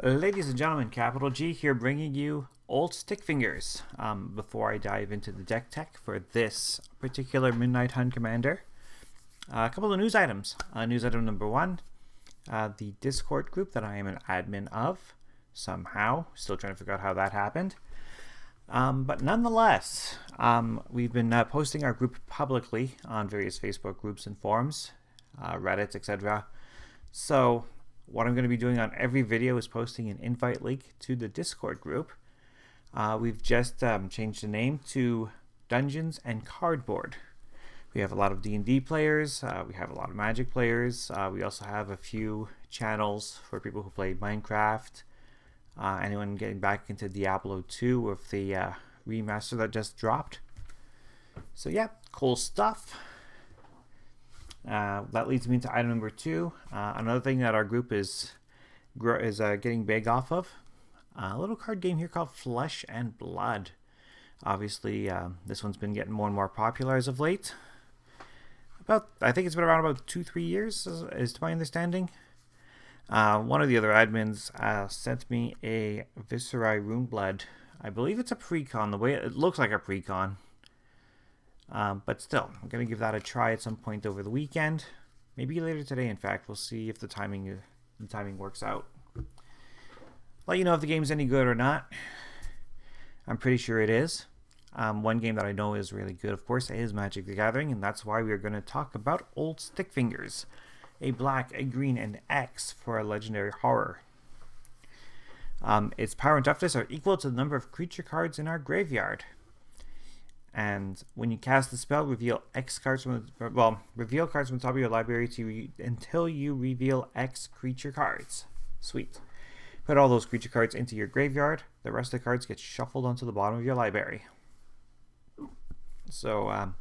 Ladies and gentlemen, Capital G here bringing you Old Stickfingers. Before I dive into the deck tech for this particular Midnight Hunt Commander, a couple of news items. News item number one, the Discord group that I am an admin of, somehow, still trying to figure out how that happened. But nonetheless, we've been posting our group publicly on various Facebook groups and forums, Reddit, etc. So what I'm going to be doing on every video is posting an invite link to the Discord group. We've just changed the name to Dungeons and Cardboard. We have a lot of D&D players, we have a lot of Magic players, we also have a few channels for people who play Minecraft, anyone getting back into Diablo 2 with the remaster that just dropped. So yeah, cool stuff. That leads me into item number two. Another thing that our group is getting big off of, a little card game here called Flesh and Blood. Obviously, this one's been getting more and more popular as of late. I think it's been around about 2-3 years, is to my understanding. One of the other admins sent me a Viscerai Runeblood. I believe it's a precon. The way it looks like a precon. But still, I'm going to give that a try at some point over the weekend. Maybe later today, in fact. We'll see if the timing works out. Let you know if the game's any good or not. I'm pretty sure it is. One game that I know is really good, of course, is Magic the Gathering, and that's why we're going to talk about Old Stickfingers. A black, a green, and X for a legendary horror. Its power and toughness are equal to the number of creature cards in our graveyard. And when you cast the spell, reveal X cards from reveal cards from the top of your library until you reveal X creature cards. Sweet. Put all those creature cards into your graveyard. The rest of the cards get shuffled onto the bottom of your library. So,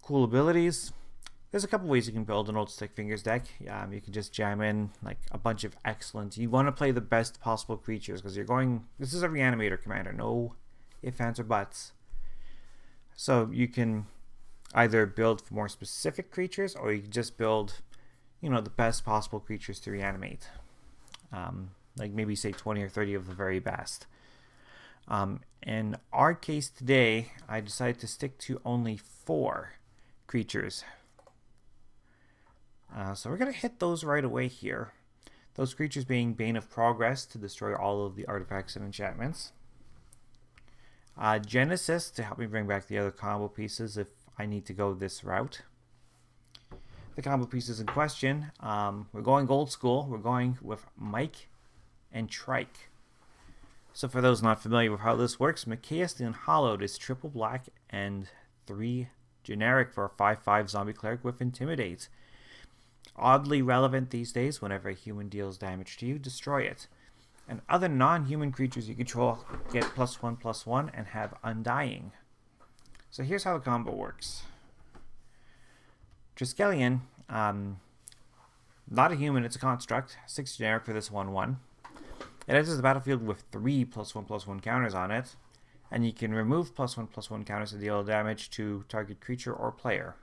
cool abilities. There's a couple ways you can build an Old Stickfingers deck. You can just jam in like a bunch of excellent. You want to play the best possible creatures because this is a Reanimator commander. No ifs, ands, or buts. So you can either build for more specific creatures, or you can just build, the best possible creatures to reanimate. Like maybe say 20 or 30 of the very best. In our case today, I decided to stick to only 4 creatures. So we're going to hit those right away here. Those creatures being Bane of Progress to destroy all of the artifacts and enchantments. Genesis to help me bring back the other combo pieces if I need to go this route. The combo pieces in question, we're going old school. We're going with Mike and Trike. So for those not familiar with how this works, Mikaeus the Unhallowed is triple black and 3 generic for a 5/5 zombie cleric with Intimidate. Oddly relevant these days. Whenever a human deals damage to you, destroy it. And other non-human creatures you control get +1/+1 and have Undying. So here's how the combo works. Triskelion, not a human, it's a construct. 6 generic for this 1/1. It enters the battlefield with 3 +1/+1 counters on it. And you can remove +1/+1 counters to deal damage to target creature or player.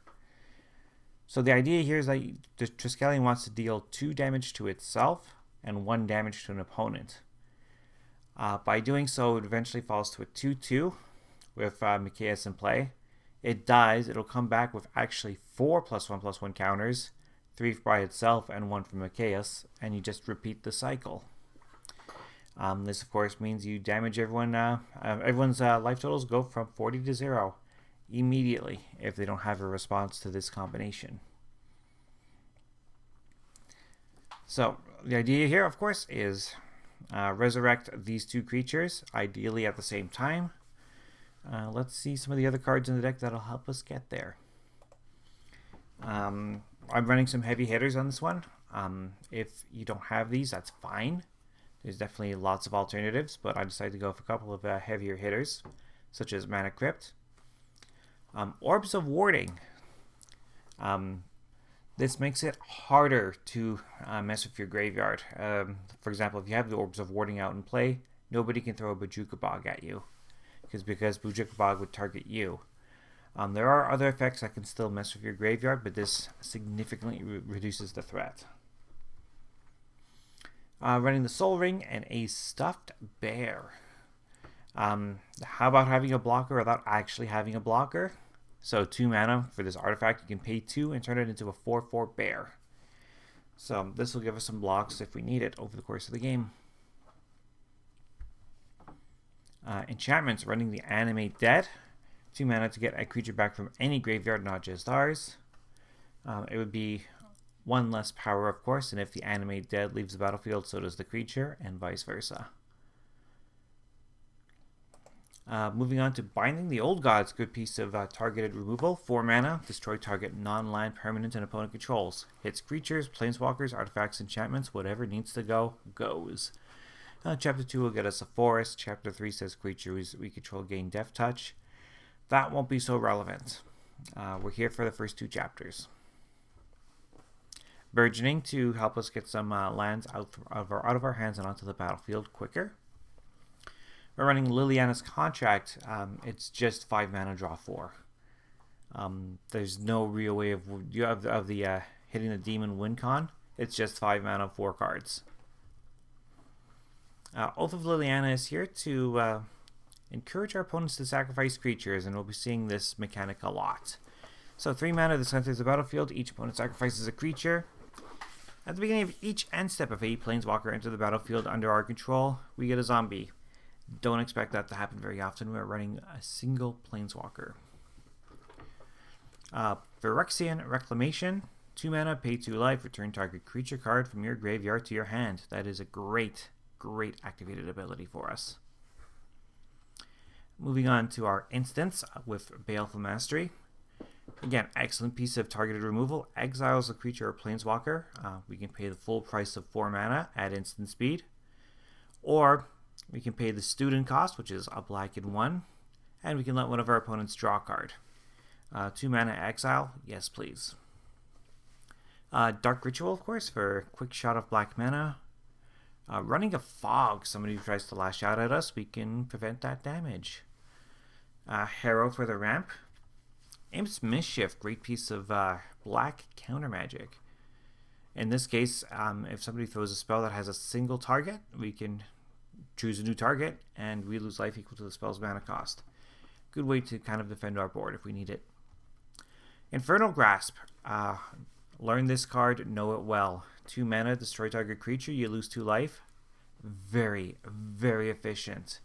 So the idea here is that the Triskelion wants to deal 2 damage to itself and 1 damage to an opponent. By doing so, it eventually falls to a 2/2 with Mikaeus in play. It dies. It'll come back with actually 4 +1/+1 counters, 3 by itself and 1 from Mikaeus, and you just repeat the cycle. This, of course, means you damage everyone. Everyone's life totals go from 40 to 0 immediately if they don't have a response to this combination. So the idea here, of course, is resurrect these 2 creatures, ideally at the same time. Let's see some of the other cards in the deck that'll help us get there. I'm running some heavy hitters on this one. If you don't have these, that's fine. There's definitely lots of alternatives, but I decided to go with a couple of heavier hitters, such as Mana Crypt. Orbs of Warding. This makes it harder to mess with your graveyard. For example, if you have the Orbs of Warding out in play, nobody can throw a Bojuka Bog at you, because Bojuka Bog would target you. There are other effects that can still mess with your graveyard, but this significantly reduces the threat. Running the Soul Ring and a Stuffed Bear. How about having a blocker without actually having a blocker? So 2 mana for this artifact, you can pay 2 and turn it into a 4/4 bear. So this will give us some blocks if we need it over the course of the game. Enchantments, running the Animate Dead. 2 mana to get a creature back from any graveyard, not just ours. It would be 1 less power, of course, and if the Animate Dead leaves the battlefield, so does the creature, and vice versa. Moving on to Binding the Old Gods, good piece of targeted removal. 4 mana, destroy target non-land permanent and opponent controls. Hits creatures, planeswalkers, artifacts, enchantments, whatever needs to go, goes. Chapter 2 will get us a forest. Chapter 3 says creatures we control gain Death Touch. That won't be so relevant. We're here for the first 2 chapters. Burgeoning to help us get some lands out of our hands and onto the battlefield quicker. We're running Liliana's Contract. It's just 5 mana, draw 4. There's no real way of hitting the demon win con. It's just 5 mana, 4 cards. Oath of Liliana is here to encourage our opponents to sacrifice creatures, and we'll be seeing this mechanic a lot. So 3 mana, this enters the battlefield. Each opponent sacrifices a creature. At the beginning of each end step, if a planeswalker enters the battlefield under our control, we get a zombie. Don't expect that to happen very often. We're running a single planeswalker. Phyrexian Reclamation. 2 mana, pay 2 life, return target creature card from your graveyard to your hand. That is a great activated ability for us. Moving on to our instance with Baleful Mastery. Again, excellent piece of targeted removal. Exiles a creature or planeswalker. We can pay the full price of 4 mana at instant speed. Or we can pay the student cost, which is a black and 1. And we can let one of our opponents draw a card. 2 mana exile, yes please. Dark Ritual, of course, for a quick shot of black mana. Running a Fog, somebody who tries to lash out at us, we can prevent that damage. Harrow for the ramp. Imp's Mischief, great piece of black counter magic. In this case, if somebody throws a spell that has a single target, we can choose a new target and we lose life equal to the spell's mana cost. Good way to kind of defend our board if we need it. Infernal Grasp. Learn this card, know it well. 2 mana, destroy target creature, you lose 2 life. Very efficient.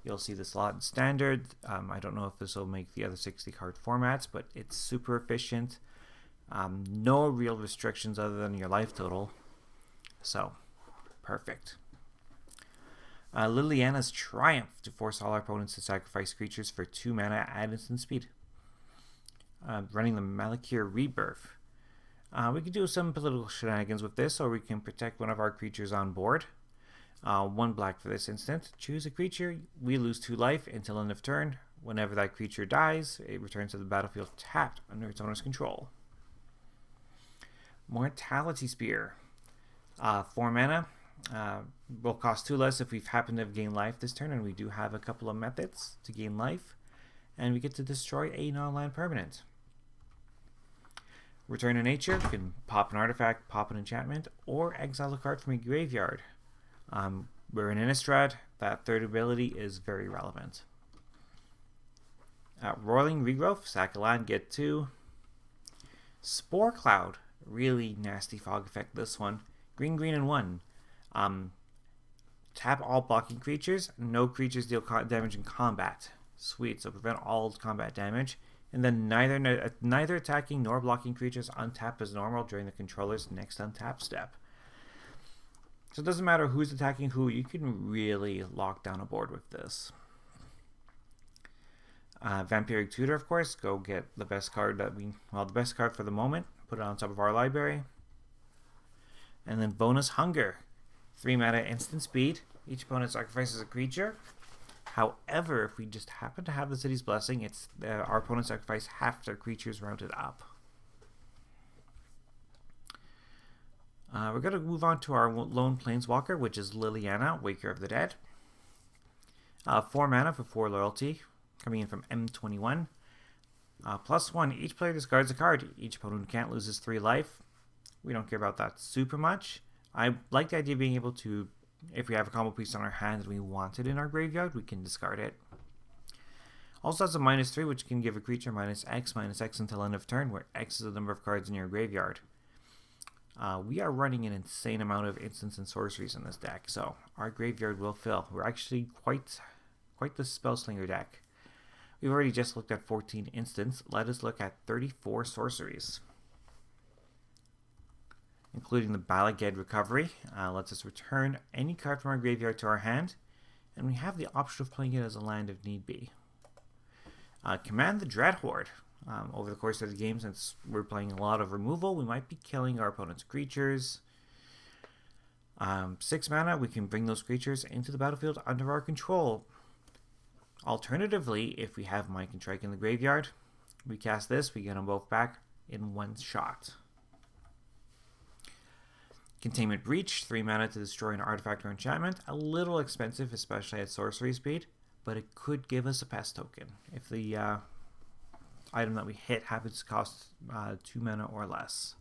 You'll see this a lot in Standard. I don't know if this will make the other 60 card formats, but it's super efficient. No real restrictions other than your life total. So, perfect. Liliana's Triumph, to force all our opponents to sacrifice creatures for 2 mana at instant speed. Running the Malakir Rebirth. We can do some political shenanigans with this, or we can protect one of our creatures on board. 1 black for this instant. Choose a creature. We lose 2 life until end of turn. Whenever that creature dies, it returns to the battlefield tapped under its owner's control. Mortality Spear. 4 mana. Will cost 2 less if we've happened to have gained life this turn, and we do have a couple of methods to gain life. And we get to destroy a non-land permanent. Return to nature. You can pop an artifact, pop an enchantment, or exile a card from a graveyard. We're in Innistrad. That third ability is very relevant. Roiling Regrowth. Sack a land, get 2. Spore Cloud. Really nasty fog effect, this one. Green, and 1. Tap all blocking creatures. No creatures deal damage in combat. Sweet, so prevent all combat damage. And then neither attacking nor blocking creatures untap as normal during the controller's next untap step. So it doesn't matter who's attacking who, you can really lock down a board with this. Vampiric Tutor, of course, go get the best card the best card for the moment, put it on top of our library. And then Bonus Hunger. 3 mana instant speed. Each opponent sacrifices a creature. However, if we just happen to have the City's Blessing, it's our opponent sacrifice half their creatures rounded up. We're going to move on to our lone planeswalker, which is Liliana, Waker of the Dead. 4 mana for 4 loyalty, coming in from M21. +1, each player discards a card. Each opponent can't loses 3 life. We don't care about that super much. I like the idea of being able to, if we have a combo piece on our hand and we want it in our graveyard, we can discard it. Also has a -3, which can give a creature -X until end of turn, where X is the number of cards in your graveyard. We are running an insane amount of instants and sorceries in this deck, so our graveyard will fill. We're actually quite the spellslinger deck. We've already just looked at 14 instants. Let us look at 34 sorceries, including the Malakir Recovery. Lets us return any card from our graveyard to our hand, and we have the option of playing it as a land if need be. Command the Dreadhorde. Over the course of the game, since we're playing a lot of removal, we might be killing our opponent's creatures. 6 mana, we can bring those creatures into the battlefield under our control. Alternatively, if we have Mind and Strike in the graveyard, we cast this, we get them both back in one shot. Containment Breach, 3 mana to destroy an artifact or enchantment. A little expensive, especially at sorcery speed, but it could give us a pest token if the item that we hit happens to cost 2 mana or less.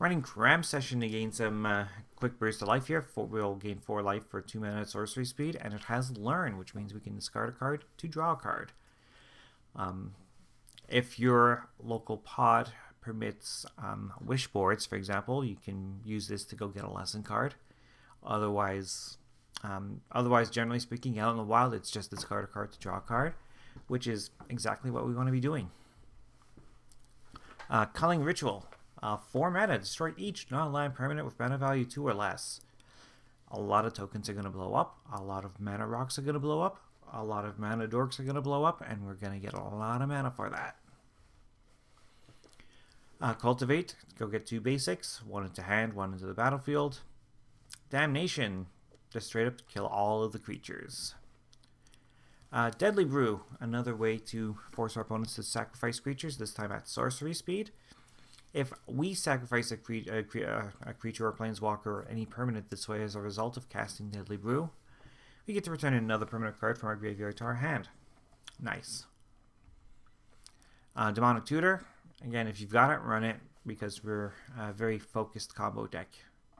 Running Cram Session to gain some quick burst of life here. We'll gain 4 life for 2 mana at sorcery speed, and it has Learn, which means we can discard a card to draw a card. If your local pod permits wish boards, for example, you can use this to go get a lesson card. Otherwise, generally speaking, out in the wild, it's just discard a card to draw a card, which is exactly what we want to be doing. Culling Ritual. 4 mana, destroy each non-land permanent with mana value 2 or less. A lot of tokens are going to blow up, a lot of mana rocks are going to blow up, a lot of mana dorks are going to blow up, and we're going to get a lot of mana for that. Cultivate, go get 2 basics, 1 into hand, 1 into the battlefield. Damnation, just straight up kill all of the creatures. Deadly Brew, another way to force our opponents to sacrifice creatures, this time at sorcery speed. If we sacrifice a creature or planeswalker or any permanent this way as a result of casting Deadly Brew, we get to return another permanent card from our graveyard to our hand. Nice. Demonic Tutor. Again, if you've got it, run it, because we're a very focused combo deck.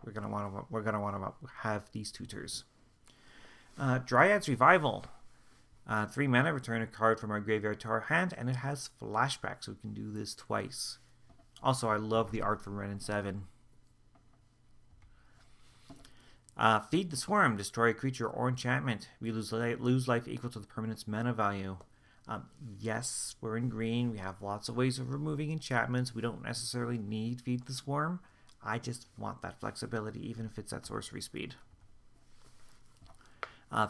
We're gonna want to have these tutors. Dryad's Revival. 3 mana, return a card from our graveyard to our hand, and it has flashback, so we can do this twice. Also, I love the art from Ren and 7. Feed the Swarm. Destroy a creature or enchantment. We lose life equal to the permanent's mana value. Yes, we're in green. We have lots of ways of removing enchantments. We don't necessarily need Feed the Swarm. I just want that flexibility, even if it's at sorcery speed.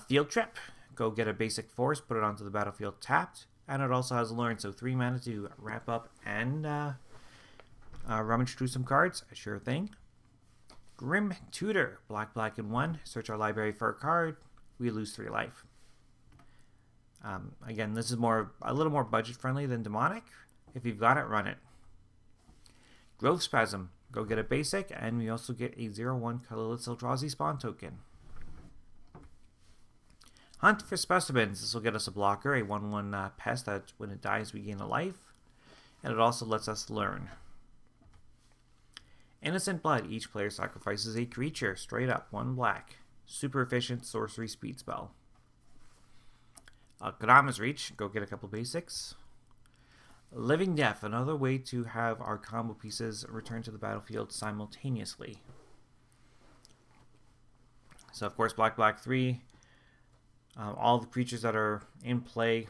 Field Trip. Go get a basic force, put it onto the battlefield tapped, and it also has Learn, so 3 mana to wrap up and rummage through some cards. A sure thing. Grim Tutor. Black, and 1. Search our library for a card. We lose 3 life. Again, this is a little more budget friendly than Demonic. If you've got it, run it. Growth Spasm. Go get a basic, and we also get a 0/1 colorless Eldrazi spawn token. Hunt for Specimens. This will get us a blocker, a 1/1 pest that when it dies we gain a life, and it also lets us learn. Innocent Blood. Each player sacrifices a creature, straight up, 1 black. Super efficient sorcery speed spell. Kodama's Reach. Go get a couple basics. Living Death. Another way to have our combo pieces return to the battlefield simultaneously. So of course, black 3. All the creatures that are in play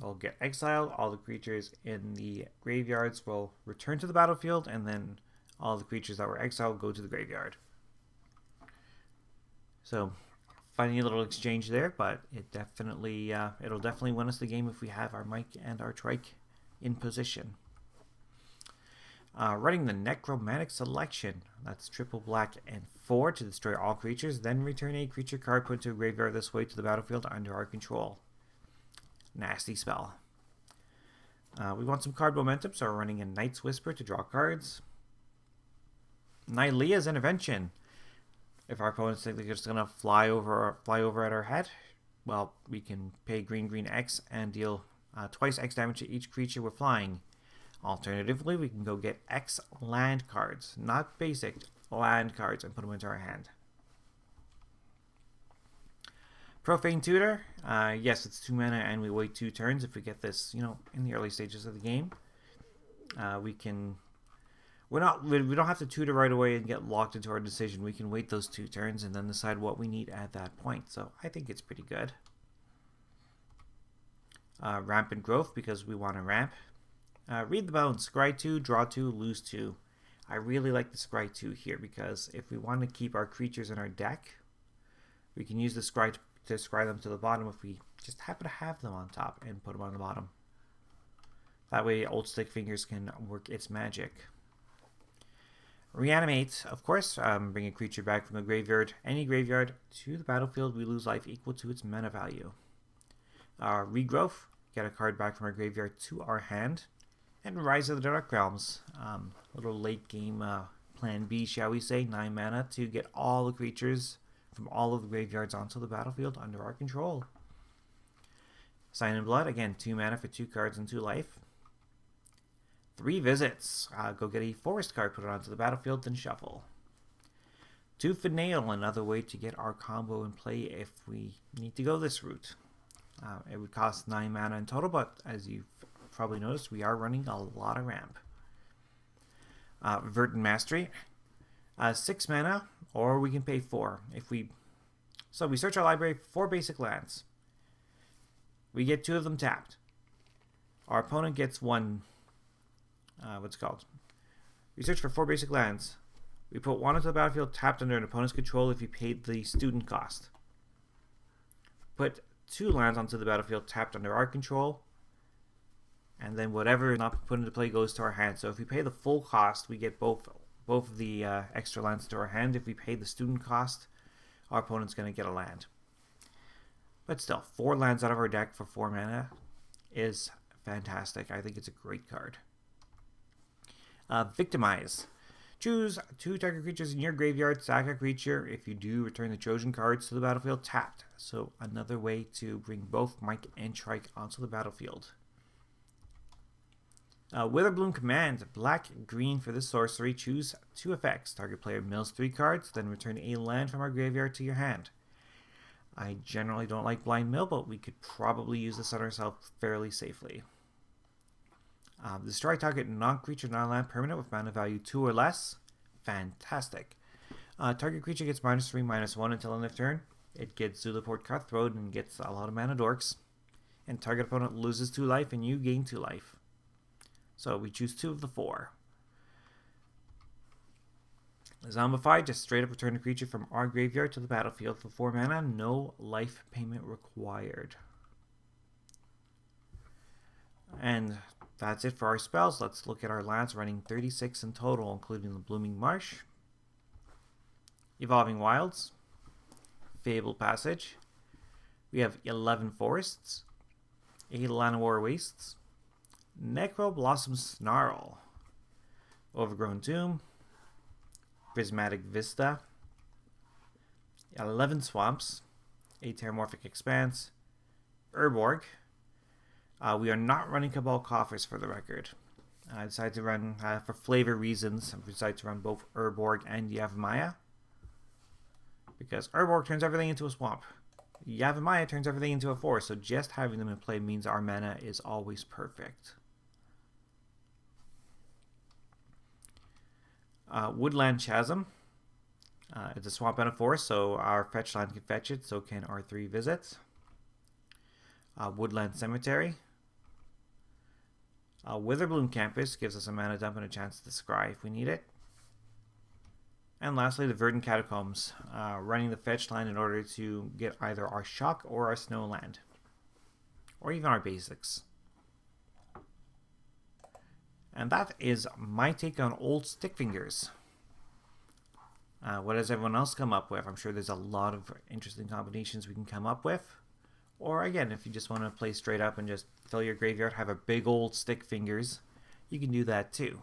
will get exiled. All the creatures in the graveyards will return to the battlefield, and then all the creatures that were exiled go to the graveyard. So, funny little exchange there, but it definitely it'll definitely win us the game if we have our Mike and our Trike in position. Running the Necromantic Selection. That's triple black and 4 to destroy all creatures. Then return a creature card put into a graveyard this way to the battlefield under our control. Nasty spell. We want some card momentum, so we're running a Night's Whisper to draw cards. Nylea's Intervention. If our opponents think they're just going to fly over at our head, well, we can pay green X and deal twice X damage to each creature we're flying. Alternatively, we can go get X land cards, not basic, land cards and put them into our hand. Profane Tutor, yes, it's 2 mana and we wait 2 turns. If we get this, you know, in the early stages of the game, we don't have to tutor right away and get locked into our decision. We can wait those 2 turns and then decide what we need at that point. So I think it's pretty good. Rampant Growth, because we want to ramp. Read the Bones, scry 2, draw 2, lose 2. I really like the scry 2 here because if we want to keep our creatures in our deck, we can use the scry to scry them to the bottom if we just happen to have them on top and put them on the bottom. That way Old Stickfingers can work its magic. Reanimate, of course, bring a creature back from the graveyard, any graveyard, to the battlefield. We lose life equal to its mana value. Regrowth, get a card back from our graveyard to our hand. And Rise of the Dark Realms, little late game plan B, shall we say, 9 mana to get all the creatures from all of the graveyards onto the battlefield under our control. Sign in Blood, again, 2 mana for 2 cards and 2 life. 3 visits, go get a forest card, put it onto the battlefield, then shuffle. Tooth and Nail, another way to get our combo in play if we need to go this route. It would cost 9 mana in total, but as you've probably noticed, we are running a lot of ramp. Verdant Mastery, 6 mana, or we can pay 4. So we search our library for 4 basic lands. We get 2 of them tapped. Our opponent gets 1. We search for 4 basic lands. We put 1 into the battlefield tapped under an opponent's control if you paid the student cost. Put 2 lands onto the battlefield tapped under our control. And then whatever is not put into play goes to our hand. So if we pay the full cost, we get both of the extra lands to our hand. If we pay the student cost, our opponent's going to get a land. But still, 4 lands out of our deck for 4 mana is fantastic. I think it's a great card. Victimize. Choose 2 target creatures in your graveyard, sack a creature. If you do, return the chosen cards to the battlefield tapped. So another way to bring both Mike and Trike onto the battlefield. Witherbloom Command, black-green for this sorcery. Choose 2 effects. Target player mills 3 cards, then return a land from our graveyard to your hand. I generally don't like blind mill, but we could probably use this on ourselves fairly safely. Destroy target non-creature, non-land permanent with mana value 2 or less. Fantastic. Target creature gets -3/-1 until end of turn. It gets Zulaport Cutthroat and gets a lot of mana dorks. And target opponent loses 2 life and you gain 2 life. So we choose 2 of the 4. Zombify, just straight up return a creature from our graveyard to the battlefield for 4 mana. No life payment required. And that's it for our spells. Let's look at our lands, running 36 in total, including the Blooming Marsh, Evolving Wilds, Fabled Passage. We have 11 Forests, 8 Llanowar Wastes, Necroblossom Snarl, Overgrown Tomb, Prismatic Vista, 11 Swamps, a Terramorphic Expanse, Urborg. We are not running Cabal Coffers for the record. I decided to run, for flavor reasons, I decided to run both Urborg and Yavimaya. Because Urborg turns everything into a swamp. Yavimaya turns everything into a forest, so just having them in play means our mana is always perfect. Woodland Chasm. It's a swamp and a forest, so our fetch land can fetch it, so can our 3 visits. Woodland Cemetery. Witherbloom Campus gives us a mana dump and a chance to scry if we need it. And lastly, the Verdant Catacombs, running the fetch line in order to get either our Shock or our Snow land, or even our basics. And that is my take on Old Stickfingers. What does everyone else come up with? I'm sure there's a lot of interesting combinations we can come up with. Or again, if you just want to play straight up and just fill your graveyard, have a big old Stickfingers, you can do that too.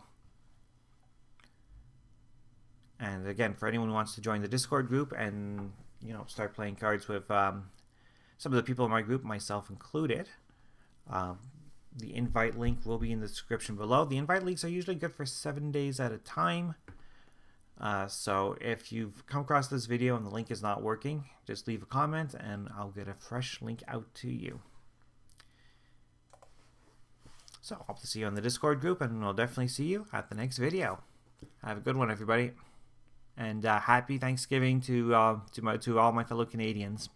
And again, for anyone who wants to join the Discord group and, you know, start playing cards with some of the people in my group, myself included, the invite link will be in the description below. The invite links are usually good for 7 days at a time. So if you've come across this video and the link is not working, just leave a comment and I'll get a fresh link out to you. So hope to see you on the Discord group, and we'll definitely see you at the next video. Have a good one, everybody, and happy Thanksgiving to all my fellow Canadians.